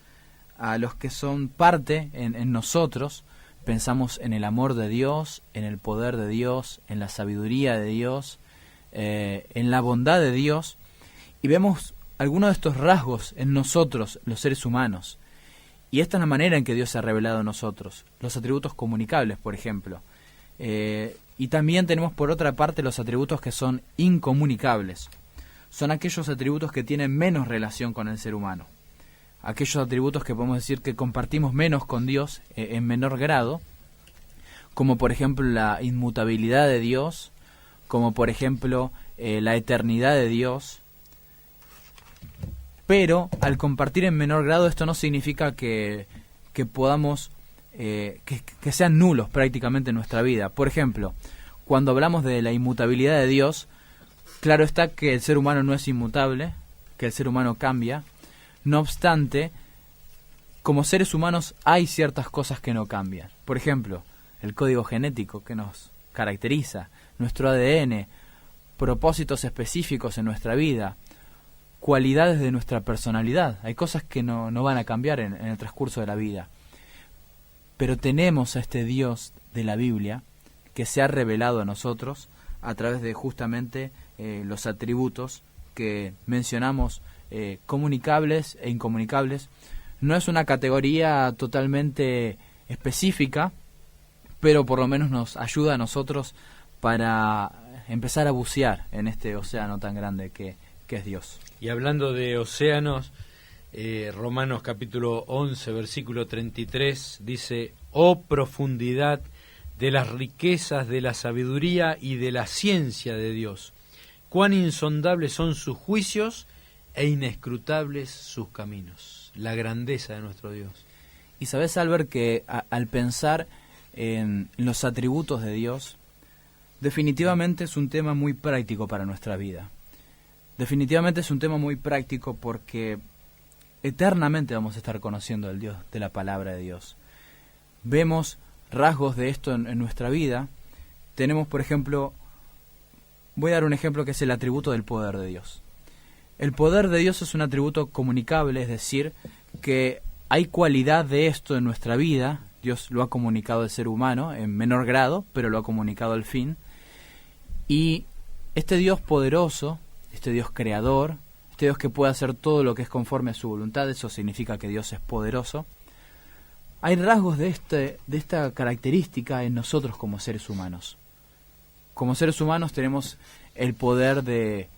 a los que son parte en nosotros. Pensamos en el amor de Dios, en el poder de Dios, en la sabiduría de Dios, en la bondad de Dios, y vemos algunos de estos rasgos en nosotros, los seres humanos. Y esta es la manera en que Dios se ha revelado a nosotros. Los atributos comunicables, por ejemplo. Y también tenemos por otra parte los atributos que son incomunicables. Son aquellos atributos que tienen menos relación con el ser humano. Aquellos atributos que podemos decir que compartimos menos con Dios, en menor grado, como por ejemplo la inmutabilidad de Dios, como por ejemplo la eternidad de Dios. Pero al compartir en menor grado, esto no significa que podamos, que sean nulos prácticamente en nuestra vida. Por ejemplo, cuando hablamos de la inmutabilidad de Dios, claro está que el ser humano no es inmutable, que el ser humano cambia. No obstante, como seres humanos hay ciertas cosas que no cambian. Por ejemplo, el código genético que nos caracteriza, nuestro ADN, propósitos específicos en nuestra vida. cualidades de nuestra personalidad. Hay cosas que no van a cambiar en el transcurso de la vida. Pero tenemos a este Dios de la Biblia que se ha revelado a nosotros a través de justamente los atributos que mencionamos, comunicables e incomunicables. No es una categoría totalmente específica, pero por lo menos nos ayuda a nosotros para empezar a bucear en este océano tan grande que es Dios. Y hablando de océanos, Romanos capítulo 11, versículo 33, dice: «Oh profundidad de las riquezas de la sabiduría y de la ciencia de Dios, cuán insondables son sus juicios e inescrutables sus caminos». La grandeza de nuestro Dios. Y sabes, Albert, que al pensar en los atributos de Dios, definitivamente es un tema muy práctico para nuestra vida. Definitivamente es un tema muy práctico porque eternamente vamos a estar conociendo al Dios de la palabra de Dios. Vemos rasgos de esto en nuestra vida. Tenemos, por ejemplo, voy a dar un ejemplo que es el atributo del poder de Dios. El poder de Dios es un atributo comunicable, es decir, que hay cualidad de esto en nuestra vida. Dios lo ha comunicado al ser humano en menor grado, pero lo ha comunicado al fin. Y este Dios poderoso, este Dios creador, este Dios que puede hacer todo lo que es conforme a su voluntad, eso significa que Dios es poderoso. Hay rasgos de esta característica en nosotros como seres humanos. Como seres humanos tenemos el poder de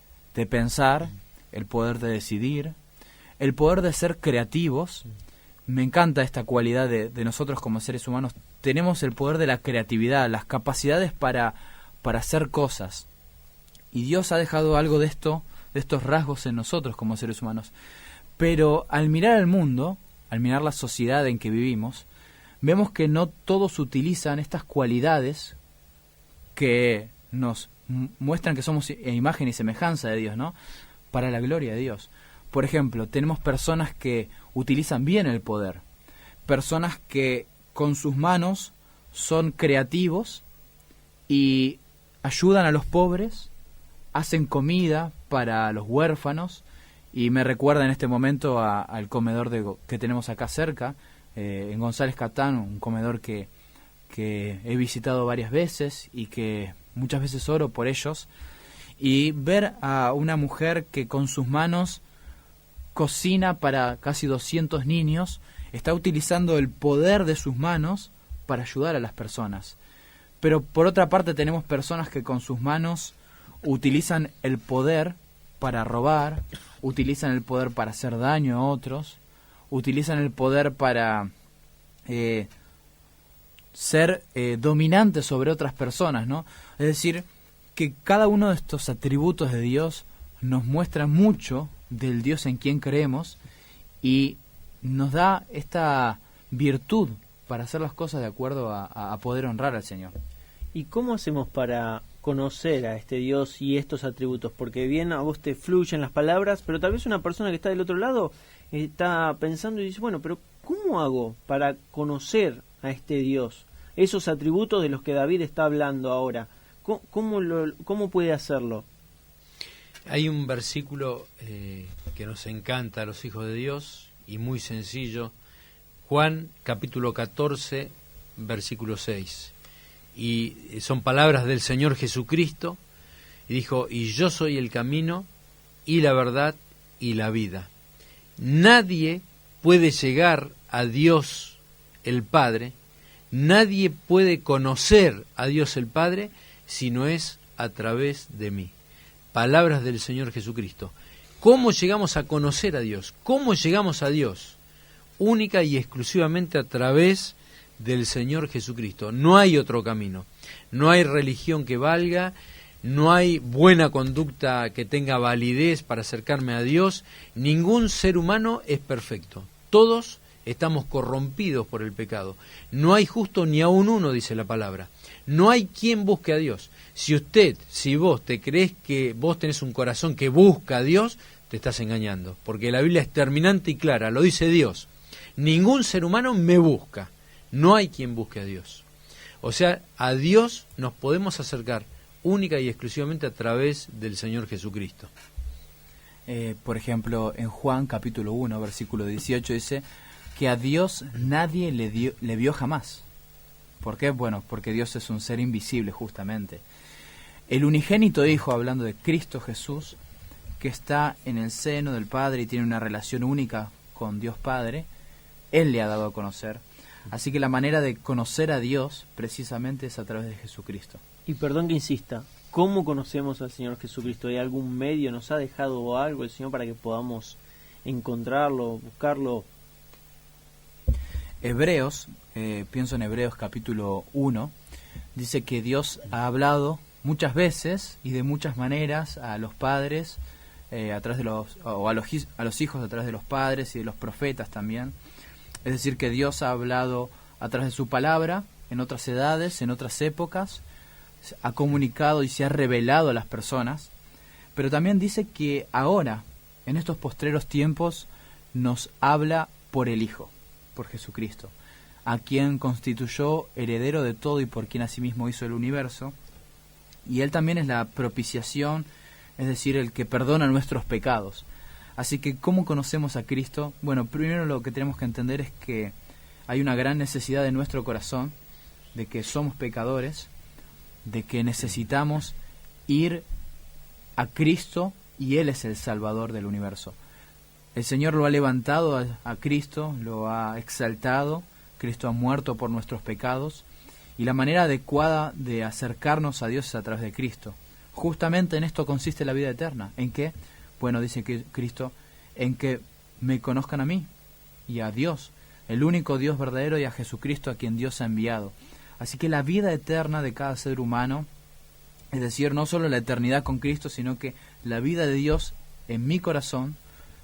pensar, el poder de decidir, el poder de ser creativos. Me encanta esta cualidad de nosotros como seres humanos. Tenemos el poder de la creatividad, las capacidades para hacer cosas. Y Dios ha dejado algo de estos rasgos en nosotros como seres humanos. Pero al mirar al mundo, al mirar la sociedad en que vivimos, vemos que no todos utilizan estas cualidades que nos muestran que somos imagen y semejanza de Dios, ¿no?, para la gloria de Dios. Por ejemplo, tenemos personas que utilizan bien el poder, personas que con sus manos son creativos y ayudan a los pobres, hacen comida para los huérfanos, y me recuerda en este momento al comedor que tenemos acá cerca, en González Catán, un comedor que he visitado varias veces y que muchas veces oro por ellos, y ver a una mujer que con sus manos cocina para casi 200 niños, está utilizando el poder de sus manos para ayudar a las personas. Pero por otra parte tenemos personas que con sus manos utilizan el poder para robar, utilizan el poder para hacer daño a otros, utilizan el poder para ser dominantes sobre otras personas, ¿no? Es decir, que cada uno de estos atributos de Dios nos muestra mucho del Dios en quien creemos y nos da esta virtud para hacer las cosas de acuerdo a poder honrar al Señor. ¿Y cómo hacemos para conocer a este Dios y estos atributos? Porque bien a vos te fluyen las palabras, pero tal vez una persona que está del otro lado está pensando y dice, bueno, pero ¿cómo hago para conocer a este Dios? Esos atributos de los que David está hablando ahora, ¿cómo puede hacerlo? Hay un versículo que nos encanta a los hijos de Dios y muy sencillo, Juan capítulo 14, versículo 6. Y son palabras del Señor Jesucristo, y dijo: y yo soy el camino y la verdad y la vida. Nadie puede llegar a Dios el Padre, nadie puede conocer a Dios el Padre si no es a través de mí. Palabras del Señor Jesucristo. ¿Cómo llegamos a conocer a Dios? ¿Cómo llegamos a Dios? Única y exclusivamente a través del Señor Jesucristo. No hay otro camino. No hay religión que valga, no hay buena conducta que tenga validez para acercarme a Dios. Ningún ser humano es perfecto. Todos estamos corrompidos por el pecado. No hay justo ni aun uno, dice la palabra. No hay quien busque a Dios. Si vos te crees que vos tenés un corazón que busca a Dios, te estás engañando. Porque la Biblia es terminante y clara, lo dice Dios. Ningún ser humano me busca. No hay quien busque a Dios. O sea, a Dios nos podemos acercar única y exclusivamente a través del Señor Jesucristo. Por ejemplo, en Juan capítulo 1, versículo 18 dice que a Dios nadie le vio jamás. ¿Por qué? Bueno, porque Dios es un ser invisible justamente. El unigénito Hijo, hablando de Cristo Jesús, que está en el seno del Padre y tiene una relación única con Dios Padre, Él le ha dado a conocer. Así que la manera de conocer a Dios precisamente es a través de Jesucristo. Y perdón que insista, ¿cómo conocemos al Señor Jesucristo? ¿Hay algún medio, nos ha dejado algo el Señor para que podamos encontrarlo, buscarlo? Hebreos, pienso en Hebreos capítulo 1, dice que Dios ha hablado muchas veces y de muchas maneras a los padres, a través de a los hijos a través de los padres y de los profetas también. Es decir, que Dios ha hablado a través de su palabra en otras edades, en otras épocas, ha comunicado y se ha revelado a las personas, pero también dice que ahora, en estos postreros tiempos, nos habla por el Hijo, por Jesucristo, a quien constituyó heredero de todo y por quien asimismo hizo el universo, y Él también es la propiciación, es decir, el que perdona nuestros pecados. Así que, ¿cómo conocemos a Cristo? Bueno, primero lo que tenemos que entender es que hay una gran necesidad en nuestro corazón, de que somos pecadores, de que necesitamos ir a Cristo y Él es el Salvador del universo. El Señor lo ha levantado a Cristo, lo ha exaltado, Cristo ha muerto por nuestros pecados y la manera adecuada de acercarnos a Dios es a través de Cristo. Justamente en esto consiste la vida eterna. ¿En qué? Bueno, dice Cristo, en que me conozcan a mí y a Dios, el único Dios verdadero, y a Jesucristo a quien Dios ha enviado. Así que la vida eterna de cada ser humano, es decir, no solo la eternidad con Cristo, sino que la vida de Dios en mi corazón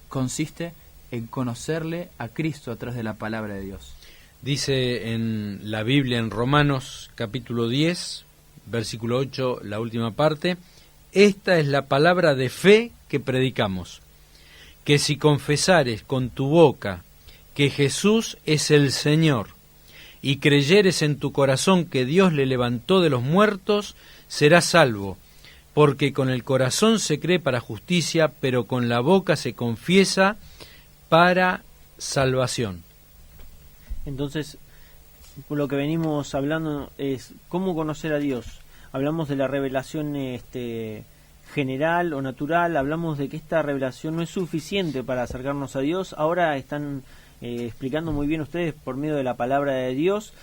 consiste en conocerle a Cristo a través de la palabra de Dios. Dice en la Biblia, en Romanos capítulo 10, versículo 8, la última parte: esta es la palabra de fe que predicamos, que si confesares con tu boca que Jesús es el Señor, y creyeres en tu corazón que Dios le levantó de los muertos, serás salvo, porque con el corazón se cree para justicia, pero con la boca se confiesa para salvación. Entonces, por lo que venimos hablando es cómo conocer a Dios. Hablamos de la revelación general o natural, hablamos de que esta revelación no es suficiente para acercarnos a Dios. Ahora están explicando muy bien ustedes por medio de la palabra de Dios,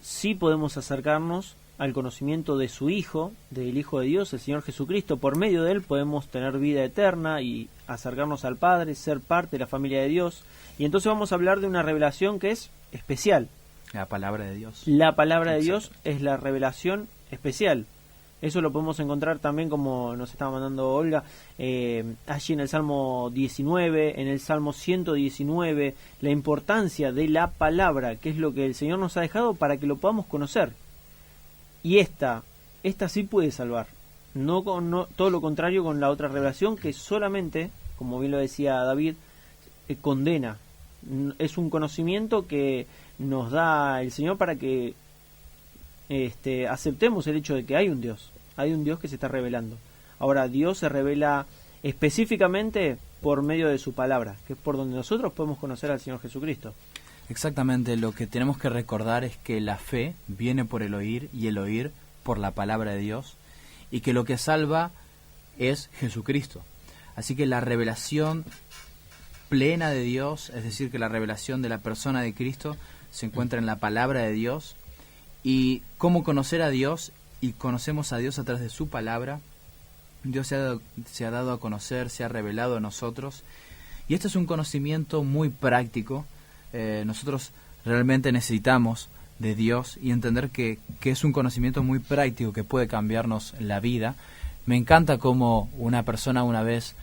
sí podemos acercarnos al conocimiento de su Hijo, del Hijo de Dios, el Señor Jesucristo. Por medio de Él podemos tener vida eterna y acercarnos al Padre, ser parte de la familia de Dios. Y entonces vamos a hablar de una revelación que es especial. La palabra de Dios. La palabra de Dios es la revelación especial. Eso lo podemos encontrar también, como nos estaba mandando Olga, allí en el Salmo 19, en el Salmo 119, la importancia de la palabra, que es lo que el Señor nos ha dejado para que lo podamos conocer. Y esta sí puede salvar. No todo lo contrario con la otra revelación, que solamente, como bien lo decía David, condena. Es un conocimiento que nos da el Señor para que aceptemos el hecho de que hay un Dios que se está revelando. Ahora, Dios se revela específicamente por medio de su palabra, que es por donde nosotros podemos conocer al Señor Jesucristo. Exactamente, lo que tenemos que recordar es que la fe viene por el oír y el oír por la palabra de Dios, y que lo que salva es Jesucristo. Así que la revelación plena de Dios, es decir, que la revelación de la persona de Cristo se encuentra en la palabra de Dios. Y cómo conocer a Dios, y conocemos a Dios a través de su palabra. Dios se ha dado a conocer, se ha revelado a nosotros, y este es un conocimiento muy práctico. Nosotros realmente necesitamos de Dios y entender que es un conocimiento muy práctico que puede cambiarnos la vida. Me encanta cómo una persona una vez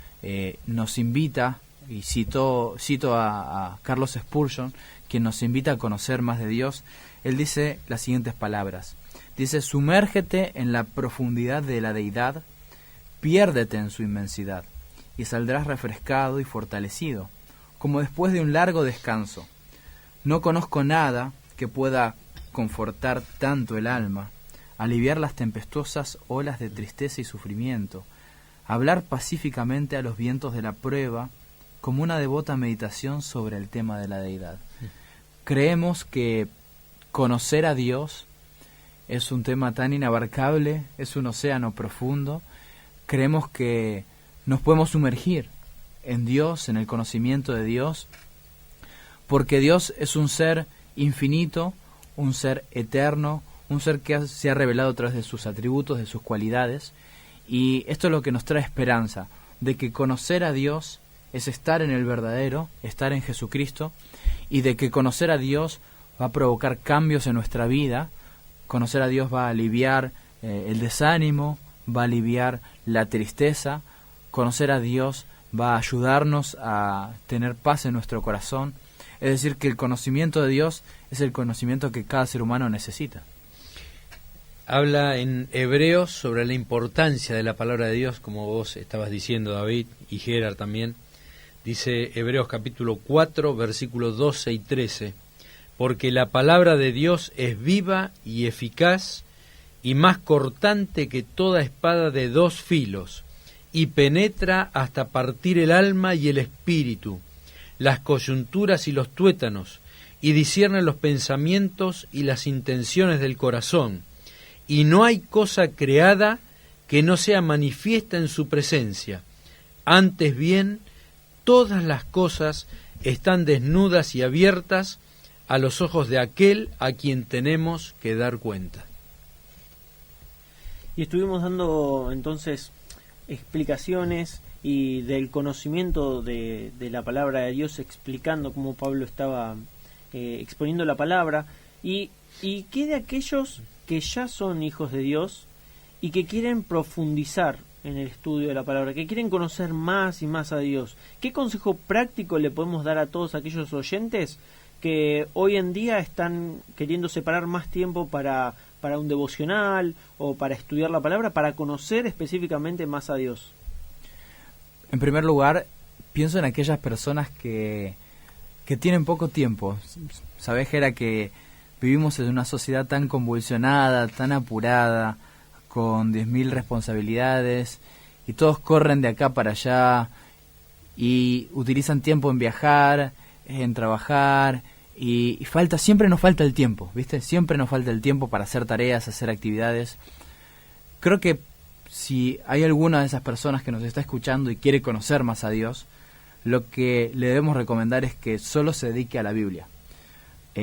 nos invita, y cito a Carlos Spurgeon, quien nos invita a conocer más de Dios. Él dice las siguientes palabras. Dice: sumérgete en la profundidad de la deidad, piérdete en su inmensidad, y saldrás refrescado y fortalecido, como después de un largo descanso. No conozco nada que pueda confortar tanto el alma, aliviar las tempestuosas olas de tristeza y sufrimiento, hablar pacíficamente a los vientos de la prueba como una devota meditación sobre el tema de la deidad. Creemos que conocer a Dios es un tema tan inabarcable, es un océano profundo. Creemos que nos podemos sumergir en Dios, en el conocimiento de Dios, porque Dios es un ser infinito, un ser eterno, un ser que se ha revelado a través de sus atributos, de sus cualidades, y esto es lo que nos trae esperanza, de que conocer a Dios es estar en el verdadero, estar en Jesucristo, y de que conocer a Dios va a provocar cambios en nuestra vida. Conocer a Dios va a aliviar el desánimo, va a aliviar la tristeza. Conocer a Dios va a ayudarnos a tener paz en nuestro corazón. Es decir, que el conocimiento de Dios es el conocimiento que cada ser humano necesita. Habla en Hebreos sobre la importancia de la palabra de Dios, como vos estabas diciendo, David, y Gerard también. Dice Hebreos capítulo 4, versículos 12 y 13, porque la palabra de Dios es viva y eficaz y más cortante que toda espada de dos filos, y penetra hasta partir el alma y el espíritu, las coyunturas y los tuétanos, y discierne los pensamientos y las intenciones del corazón, y no hay cosa creada que no sea manifiesta en su presencia. Antes bien, todas las cosas están desnudas y abiertas a los ojos de aquel a quien tenemos que dar cuenta. Y estuvimos dando entonces explicaciones y del conocimiento de la palabra de Dios, explicando cómo Pablo estaba exponiendo la palabra, y qué de aquellos que ya son hijos de Dios y que quieren profundizar en el estudio de la palabra, que quieren conocer más y más a Dios. ¿Qué consejo práctico le podemos dar a todos aquellos oyentes que hoy en día están queriendo separar más tiempo para un devocional o para estudiar la palabra, para conocer específicamente más a Dios? En primer lugar, pienso en aquellas personas que tienen poco tiempo. Sabés, Gera, que vivimos en una sociedad tan convulsionada, tan apurada, con 10.000 responsabilidades, y todos corren de acá para allá y utilizan tiempo en viajar, en trabajar, y siempre nos falta el tiempo, ¿viste? Siempre nos falta el tiempo para hacer tareas, hacer actividades. Creo que si hay alguna de esas personas que nos está escuchando y quiere conocer más a Dios, lo que le debemos recomendar es que solo se dedique a la Biblia.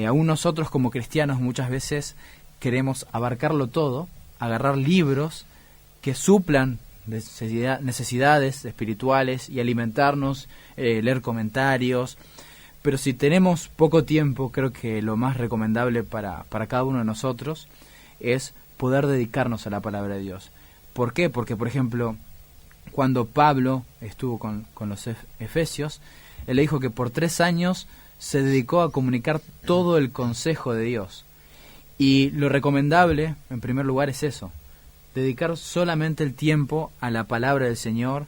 Aún nosotros como cristianos muchas veces queremos abarcarlo todo, agarrar libros que suplan necesidades espirituales y alimentarnos, leer comentarios. Pero si tenemos poco tiempo, creo que lo más recomendable para cada uno de nosotros es poder dedicarnos a la palabra de Dios. ¿Por qué? Porque, por ejemplo, cuando Pablo estuvo con los efesios, él le dijo que por 3 años se dedicó a comunicar todo el consejo de Dios. Y lo recomendable, en primer lugar, es eso: dedicar solamente el tiempo a la palabra del Señor,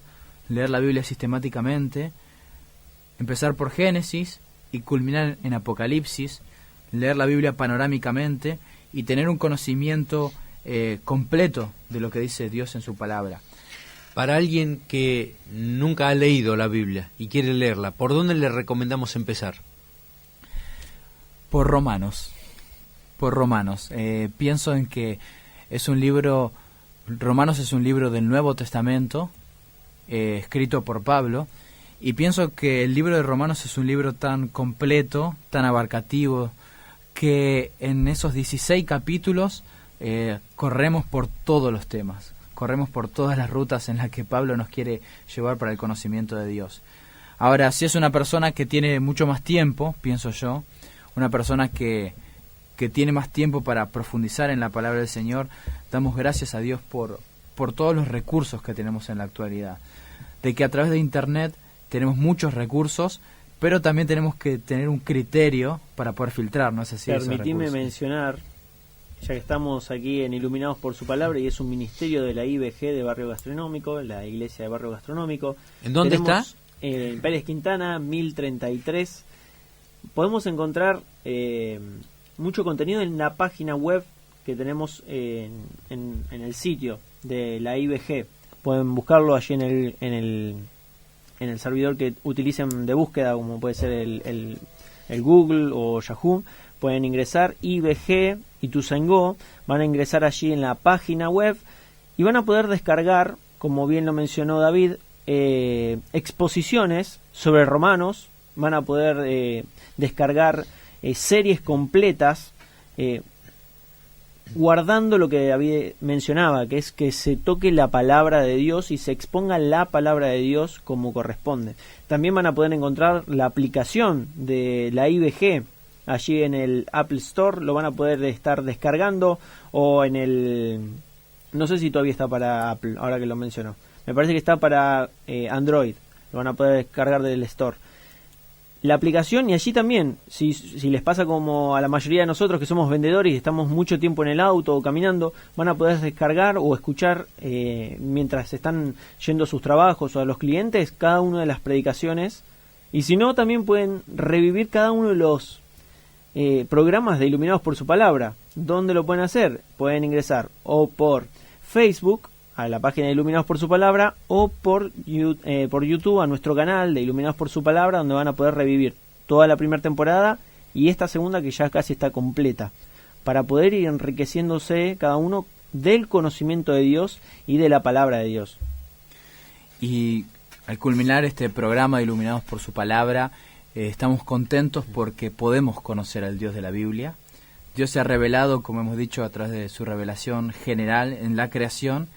leer la Biblia sistemáticamente, empezar por Génesis y culminar en Apocalipsis, leer la Biblia panorámicamente y tener un conocimiento completo de lo que dice Dios en su palabra. Para alguien que nunca ha leído la Biblia y quiere leerla, ¿por dónde le recomendamos empezar? Por Romanos. Pienso en que es un libro, Romanos es un libro del Nuevo Testamento, escrito por Pablo, y pienso que el libro de Romanos es un libro tan completo, tan abarcativo, que en esos 16 capítulos corremos por todos los temas, corremos por todas las rutas en las que Pablo nos quiere llevar para el conocimiento de Dios. Ahora, si es una persona que tiene mucho más tiempo, pienso yo, una persona que tiene más tiempo para profundizar en la palabra del Señor, damos gracias a Dios por todos los recursos que tenemos en la actualidad. De que a través de Internet tenemos muchos recursos, pero también tenemos que tener un criterio para poder filtrar, ¿no es así? Permitime mencionar, ya que estamos aquí en Iluminados por su Palabra, y es un ministerio de la IBG de Barrio Gastronómico, la Iglesia de Barrio Gastronómico. ¿En dónde está? En Pérez Quintana, 1033. Podemos encontrar mucho contenido en la página web que tenemos en el sitio de la IBG, pueden buscarlo allí en el servidor que utilicen de búsqueda, como puede ser el Google o Yahoo. Pueden ingresar IBG Ituzaingó, van a ingresar allí en la página web y van a poder descargar, como bien lo mencionó David, exposiciones sobre Romanos. Van a poder descargar series completas, guardando lo que David mencionaba, que es que se toque la palabra de Dios y se exponga la palabra de Dios como corresponde. También van a poder encontrar la aplicación de la IBG allí en el Apple Store, lo van a poder estar descargando, o en el... no sé si todavía está para Apple, ahora que lo menciono. Me parece que está para Android, lo van a poder descargar del Store. La aplicación, y allí también, si les pasa como a la mayoría de nosotros que somos vendedores y estamos mucho tiempo en el auto o caminando, van a poder descargar o escuchar mientras están yendo a sus trabajos o a los clientes cada una de las predicaciones. Y si no, también pueden revivir cada uno de los programas de Iluminados por su Palabra. ¿Dónde lo pueden hacer? Pueden ingresar o por Facebook a la página de Iluminados por su Palabra, o por YouTube a nuestro canal de Iluminados por su Palabra, donde van a poder revivir toda la primera temporada y esta segunda que ya casi está completa, para poder ir enriqueciéndose cada uno del conocimiento de Dios y de la palabra de Dios. Y al culminar este programa de Iluminados por su Palabra, estamos contentos porque podemos conocer al Dios de la Biblia. Dios se ha revelado, como hemos dicho, a través de su revelación general en la creación,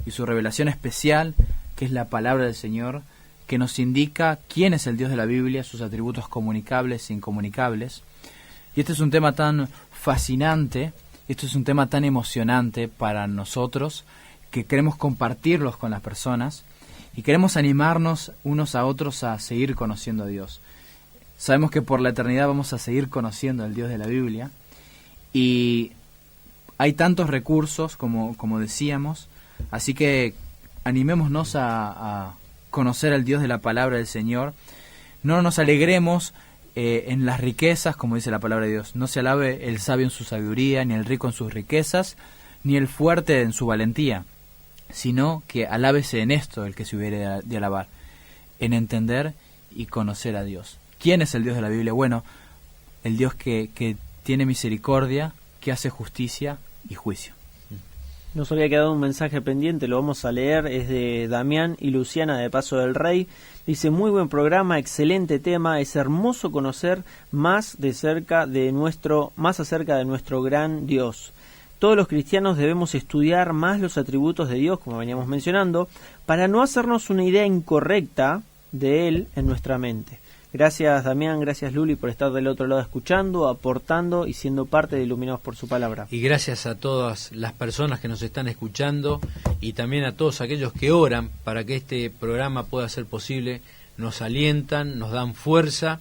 y su revelación especial, que es la palabra del Señor, que nos indica quién es el Dios de la Biblia, sus atributos comunicables e incomunicables. Y este es un tema tan fascinante, esto es un tema tan emocionante para nosotros, que queremos compartirlos con las personas y queremos animarnos unos a otros a seguir conociendo a Dios. Sabemos que por la eternidad vamos a seguir conociendo al Dios de la Biblia, y hay tantos recursos, como decíamos. Así que animémonos a conocer al Dios de la palabra del Señor. No nos alegremos en las riquezas, como dice la palabra de Dios. No se alabe el sabio en su sabiduría, ni el rico en sus riquezas, ni el fuerte en su valentía, sino que alábese en esto el que se hubiere de alabar, en entender y conocer a Dios. ¿Quién es el Dios de la Biblia? Bueno, el Dios que tiene misericordia, que hace justicia y juicio. Nos había quedado un mensaje pendiente, lo vamos a leer, es de Damián y Luciana de Paso del Rey. Dice: muy buen programa, excelente tema, es hermoso conocer más acerca de nuestro gran Dios. Todos los cristianos debemos estudiar más los atributos de Dios, como veníamos mencionando, para no hacernos una idea incorrecta de Él en nuestra mente. Gracias Damián, gracias Luli por estar del otro lado escuchando, aportando y siendo parte de Iluminados por su Palabra. Y gracias a todas las personas que nos están escuchando y también a todos aquellos que oran para que este programa pueda ser posible. Nos alientan, nos dan fuerza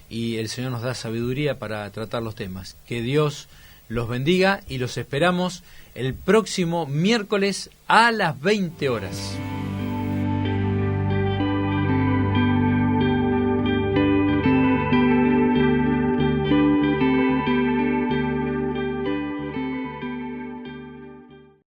y el Señor nos da sabiduría para tratar los temas. Que Dios los bendiga y los esperamos el próximo miércoles a las 20 horas.